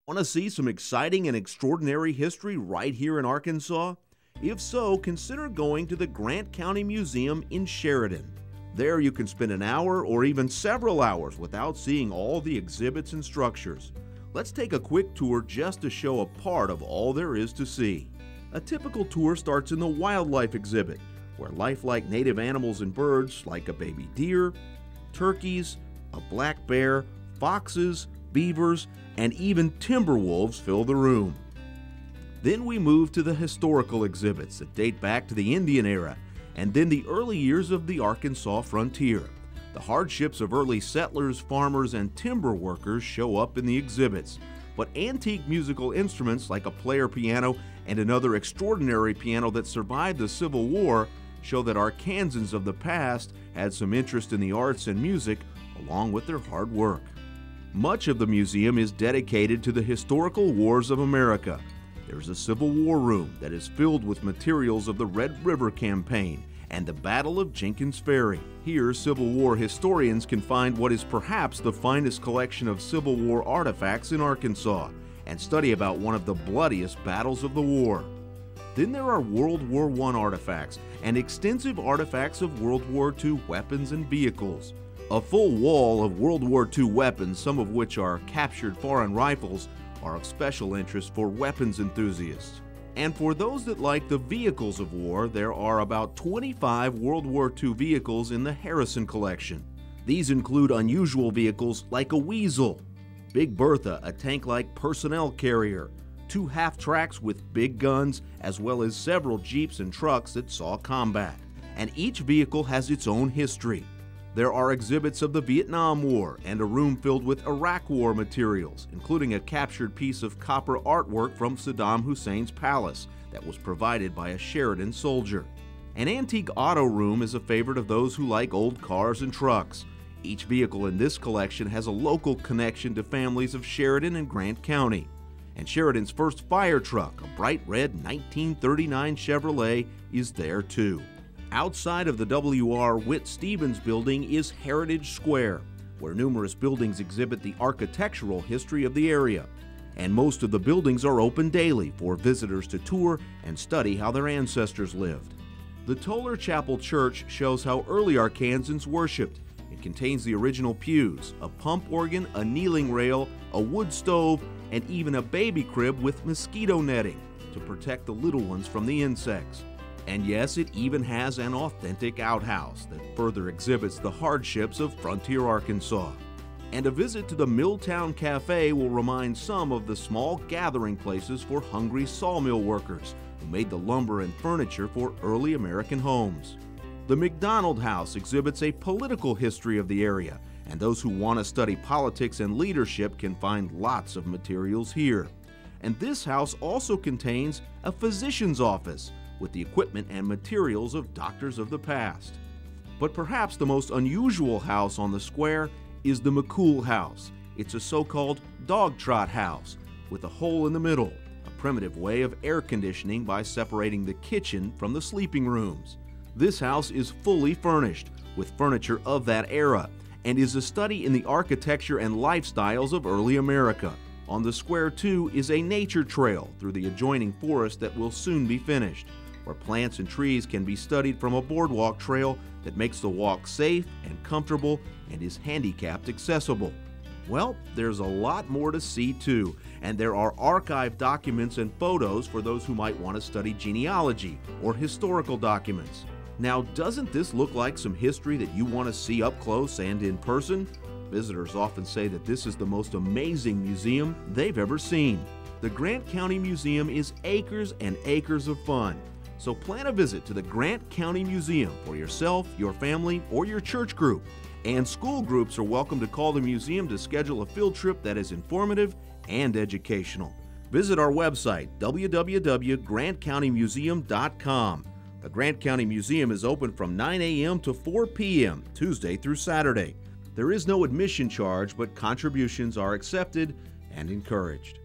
Want to see some exciting and extraordinary history right here in Arkansas? If so, consider going to the Grant County Museum in Sheridan. There you can spend an hour or even several hours without seeing all the exhibits and structures. Let's take a quick tour just to show a part of all there is to see. A typical tour starts in the wildlife exhibit, where lifelike native animals and birds like a baby deer, turkeys, a black bear, foxes, beavers, and even timber wolves fill the room. Then we move to the historical exhibits that date back to the Indian era and then the early years of the Arkansas frontier. The hardships of early settlers, farmers, and timber workers show up in the exhibits, but antique musical instruments like a player piano and another extraordinary piano that survived the Civil War show that Arkansans of the past had some interest in the arts and music along with their hard work. Much of the museum is dedicated to the historical wars of America. There's a Civil War room that is filled with materials of the Red River Campaign and the Battle of Jenkins Ferry. Here, Civil War historians can find what is perhaps the finest collection of Civil War artifacts in Arkansas and study about one of the bloodiest battles of the war. Then there are World War I artifacts and extensive artifacts of World War II weapons and vehicles. A full wall of World War II weapons, some of which are captured foreign rifles, are of special interest for weapons enthusiasts. And for those that like the vehicles of war, there are about 25 World War II vehicles in the Harrison collection. These include unusual vehicles like a Weasel, Big Bertha, a tank-like personnel carrier, 2 half-tracks with big guns, as well as several jeeps and trucks that saw combat. And each vehicle has its own history. There are exhibits of the Vietnam War and a room filled with Iraq War materials, including a captured piece of copper artwork from Saddam Hussein's palace that was provided by a Sheridan soldier. An antique auto room is a favorite of those who like old cars and trucks. Each vehicle in this collection has a local connection to families of Sheridan and Grant County. And Sheridan's first fire truck, a bright red 1939 Chevrolet, is there too. Outside of the W.R. Witt Stevens building is Heritage Square, where numerous buildings exhibit the architectural history of the area. And most of the buildings are open daily for visitors to tour and study how their ancestors lived. The Toller Chapel Church shows how early Arkansans worshipped. It contains the original pews, a pump organ, a kneeling rail, a wood stove, and even a baby crib with mosquito netting to protect the little ones from the insects. And yes, it even has an authentic outhouse that further exhibits the hardships of frontier Arkansas. And a visit to the Milltown Cafe will remind some of the small gathering places for hungry sawmill workers who made the lumber and furniture for early American homes. The McDonald House exhibits a political history of the area, and those who want to study politics and leadership can find lots of materials here. And this house also contains a physician's office, with the equipment and materials of doctors of the past. But perhaps the most unusual house on the square is the McCool House. It's a so-called dog trot house with a hole in the middle, a primitive way of air conditioning by separating the kitchen from the sleeping rooms. This house is fully furnished with furniture of that era and is a study in the architecture and lifestyles of early America. On the square too is a nature trail through the adjoining forest that will soon be finished, where plants and trees can be studied from a boardwalk trail that makes the walk safe and comfortable and is handicapped accessible. Well, there's a lot more to see too, and there are archived documents and photos for those who might want to study genealogy or historical documents. Now, doesn't this look like some history that you want to see up close and in person? Visitors often say that this is the most amazing museum they've ever seen. The Grant County Museum is acres and acres of fun. So plan a visit to the Grant County Museum for yourself, your family, or your church group. And school groups are welcome to call the museum to schedule a field trip that is informative and educational. Visit our website, www.grantcountymuseum.com. The Grant County Museum is open from 9 a.m. to 4 p.m., Tuesday through Saturday. There is no admission charge, but contributions are accepted and encouraged.